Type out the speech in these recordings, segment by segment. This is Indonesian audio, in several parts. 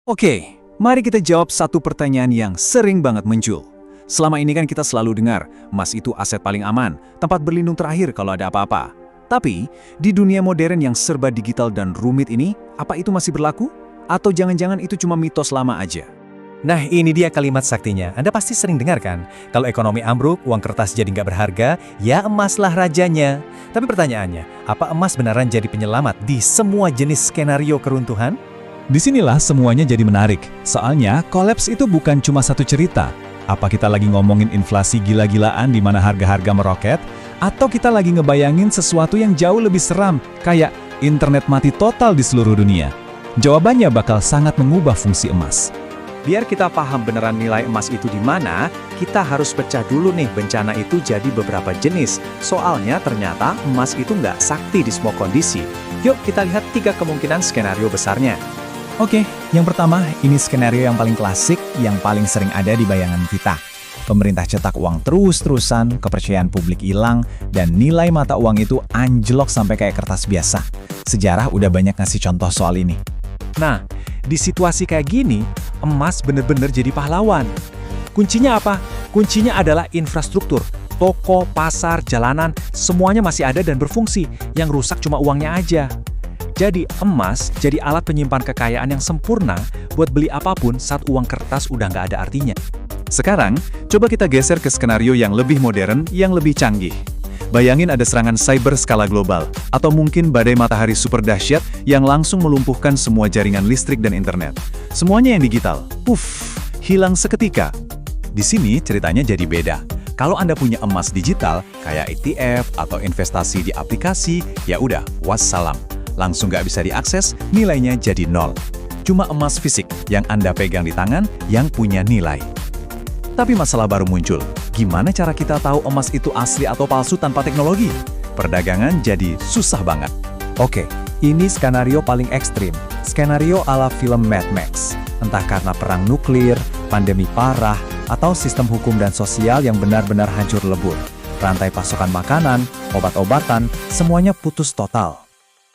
Oke, mari kita jawab satu pertanyaan yang sering banget muncul. Selama ini kan kita selalu dengar, emas itu aset paling aman, tempat berlindung terakhir kalau ada apa-apa. Tapi, di dunia modern yang serba digital dan rumit ini, apa itu masih berlaku? Atau jangan-jangan itu cuma mitos lama aja? Nah, ini dia kalimat saktinya. Anda pasti sering dengar kan? Kalau ekonomi ambruk, uang kertas jadi nggak berharga, ya emaslah rajanya. Tapi pertanyaannya, apa emas beneran jadi penyelamat di semua jenis skenario keruntuhan? Disinilah semuanya jadi menarik. Soalnya, kolaps itu bukan cuma satu cerita. Apa kita lagi ngomongin inflasi gila-gilaan di mana harga-harga meroket? Atau kita lagi ngebayangin sesuatu yang jauh lebih seram, kayak internet mati total di seluruh dunia? Jawabannya bakal sangat mengubah fungsi emas. Biar kita paham beneran nilai emas itu di mana, kita harus pecah dulu nih bencana itu jadi beberapa jenis. Soalnya ternyata emas itu nggak sakti di semua kondisi. Yuk kita lihat 3 kemungkinan skenario besarnya. Oke, yang pertama, ini skenario yang paling klasik, yang paling sering ada di bayangan kita. Pemerintah cetak uang terus-terusan, kepercayaan publik hilang, dan nilai mata uang itu anjlok sampai kayak kertas biasa. Sejarah udah banyak ngasih contoh soal ini. Nah, di situasi kayak gini, emas bener-bener jadi pahlawan. Kuncinya apa? Kuncinya adalah infrastruktur. Toko, pasar, jalanan, semuanya masih ada dan berfungsi. Yang rusak cuma uangnya aja. Jadi emas jadi alat penyimpan kekayaan yang sempurna buat beli apapun saat uang kertas udah nggak ada artinya. Sekarang, coba kita geser ke skenario yang lebih modern, yang lebih canggih. Bayangin ada serangan cyber skala global, atau mungkin badai matahari super dahsyat yang langsung melumpuhkan semua jaringan listrik dan internet. Semuanya yang digital, puff, hilang seketika. Di sini ceritanya jadi beda. Kalau Anda punya emas digital, kayak ETF atau investasi di aplikasi, ya udah, wassalam. Langsung nggak bisa diakses, nilainya jadi nol. Cuma emas fisik yang Anda pegang di tangan yang punya nilai. Tapi masalah baru muncul. Gimana cara kita tahu emas itu asli atau palsu tanpa teknologi? Perdagangan jadi susah banget. Oke, ini skenario paling ekstrim. Skenario ala film Mad Max. Entah karena perang nuklir, pandemi parah, atau sistem hukum dan sosial yang benar-benar hancur lebur. Rantai pasokan makanan, obat-obatan, semuanya putus total.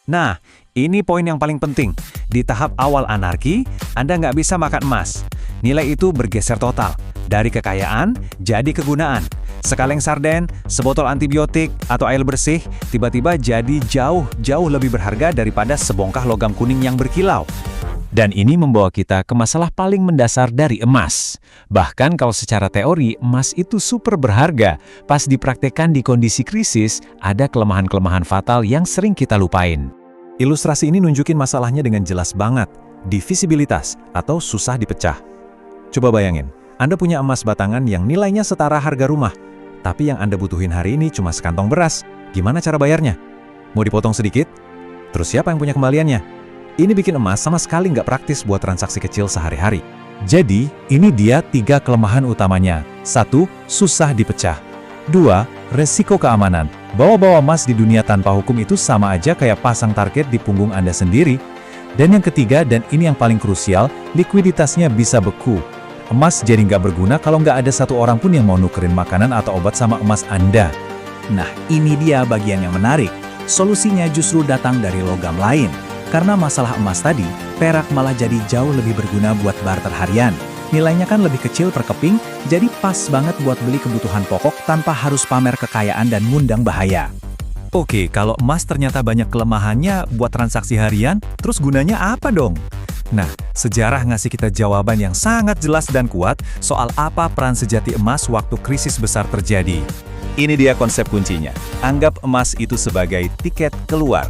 Nah, ini poin yang paling penting. Di tahap awal anarki, Anda nggak bisa makan emas. Nilai itu bergeser total. Dari kekayaan, jadi kegunaan. Sekaleng sarden, sebotol antibiotik, atau air bersih, tiba-tiba jadi jauh lebih berharga daripada sebongkah logam kuning yang berkilau. Dan ini membawa kita ke masalah paling mendasar dari emas. Bahkan kalau secara teori, emas itu super berharga. Pas dipraktekkan di kondisi krisis, ada kelemahan-kelemahan fatal yang sering kita lupain. Ilustrasi ini nunjukin masalahnya dengan jelas banget. Divisibilitas atau susah dipecah. Coba bayangin, Anda punya emas batangan yang nilainya setara harga rumah. Tapi yang Anda butuhin hari ini cuma sekantong beras. Gimana cara bayarnya? Mau dipotong sedikit? Terus siapa yang punya kembaliannya? Ini bikin emas sama sekali nggak praktis buat transaksi kecil sehari-hari. Jadi, ini dia 3 kelemahan utamanya. 1. Susah dipecah. 2. Resiko keamanan. Bawa-bawa emas di dunia tanpa hukum itu sama aja kayak pasang target di punggung Anda sendiri. Dan yang ketiga, dan ini yang paling krusial, likuiditasnya bisa beku. Emas jadi nggak berguna kalau nggak ada satu orang pun yang mau nukerin makanan atau obat sama emas Anda. Nah, ini dia bagian yang menarik. Solusinya justru datang dari logam lain. Karena masalah emas tadi, perak malah jadi jauh lebih berguna buat barter harian. Nilainya kan lebih kecil per keping, jadi pas banget buat beli kebutuhan pokok tanpa harus pamer kekayaan dan ngundang bahaya. Oke, kalau emas ternyata banyak kelemahannya buat transaksi harian, terus gunanya apa dong? Nah, sejarah ngasih kita jawaban yang sangat jelas dan kuat soal apa peran sejati emas waktu krisis besar terjadi. Ini dia konsep kuncinya. Anggap emas itu sebagai tiket keluar.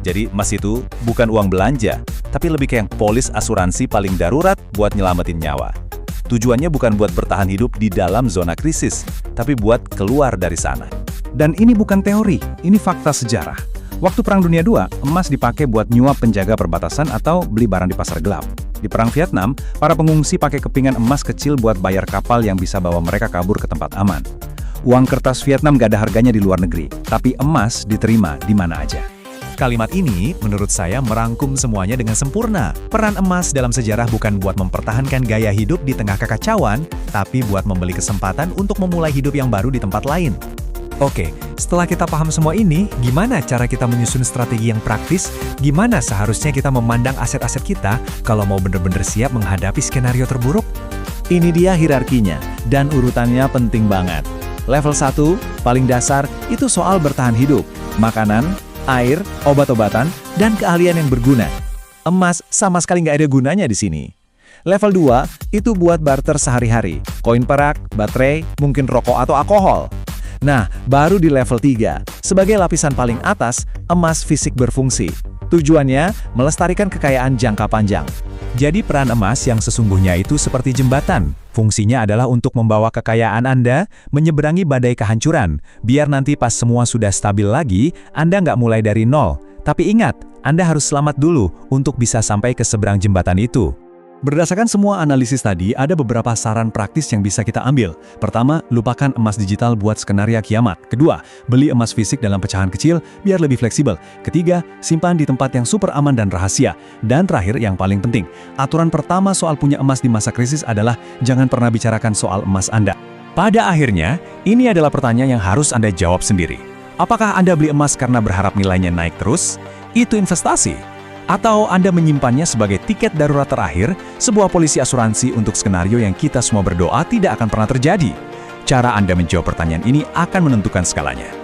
Jadi emas itu bukan uang belanja, tapi lebih kayak polis asuransi paling darurat buat nyelamatin nyawa. Tujuannya bukan buat bertahan hidup di dalam zona krisis, tapi buat keluar dari sana. Dan ini bukan teori, ini fakta sejarah. Waktu Perang Dunia II, emas dipakai buat nyuap penjaga perbatasan atau beli barang di pasar gelap. Di Perang Vietnam, para pengungsi pakai kepingan emas kecil buat bayar kapal yang bisa bawa mereka kabur ke tempat aman. Uang kertas Vietnam gak ada harganya di luar negeri, tapi emas diterima di mana aja. Kalimat ini, menurut saya, merangkum semuanya dengan sempurna. Peran emas dalam sejarah bukan buat mempertahankan gaya hidup di tengah kekacauan, tapi buat membeli kesempatan untuk memulai hidup yang baru di tempat lain. Oke, setelah kita paham semua ini, gimana cara kita menyusun strategi yang praktis? Gimana seharusnya kita memandang aset-aset kita kalau mau benar-benar siap menghadapi skenario terburuk? Ini dia hierarkinya, dan urutannya penting banget. Level 1, paling dasar, itu soal bertahan hidup. Makanan, air, obat-obatan, dan keahlian yang berguna. Emas sama sekali nggak ada gunanya di sini. Level 2, itu buat barter sehari-hari. Koin perak, baterai, mungkin rokok atau alkohol. Nah, baru di level 3, sebagai lapisan paling atas, emas fisik berfungsi. Tujuannya, melestarikan kekayaan jangka panjang. Jadi peran emas yang sesungguhnya itu seperti jembatan. Fungsinya adalah untuk membawa kekayaan Anda menyeberangi badai kehancuran. Biar nanti pas semua sudah stabil lagi, Anda nggak mulai dari nol. Tapi ingat, Anda harus selamat dulu untuk bisa sampai ke seberang jembatan itu. Berdasarkan semua analisis tadi, ada beberapa saran praktis yang bisa kita ambil. Pertama, lupakan emas digital buat skenario kiamat. Kedua, beli emas fisik dalam pecahan kecil biar lebih fleksibel. Ketiga, simpan di tempat yang super aman dan rahasia. Dan terakhir, yang paling penting, aturan pertama soal punya emas di masa krisis adalah jangan pernah bicarakan soal emas Anda. Pada akhirnya, ini adalah pertanyaan yang harus Anda jawab sendiri. Apakah Anda beli emas karena berharap nilainya naik terus? Itu investasi. Atau Anda menyimpannya sebagai tiket darurat terakhir, sebuah polisi asuransi untuk skenario yang kita semua berdoa tidak akan pernah terjadi. Cara Anda menjawab pertanyaan ini akan menentukan skalanya.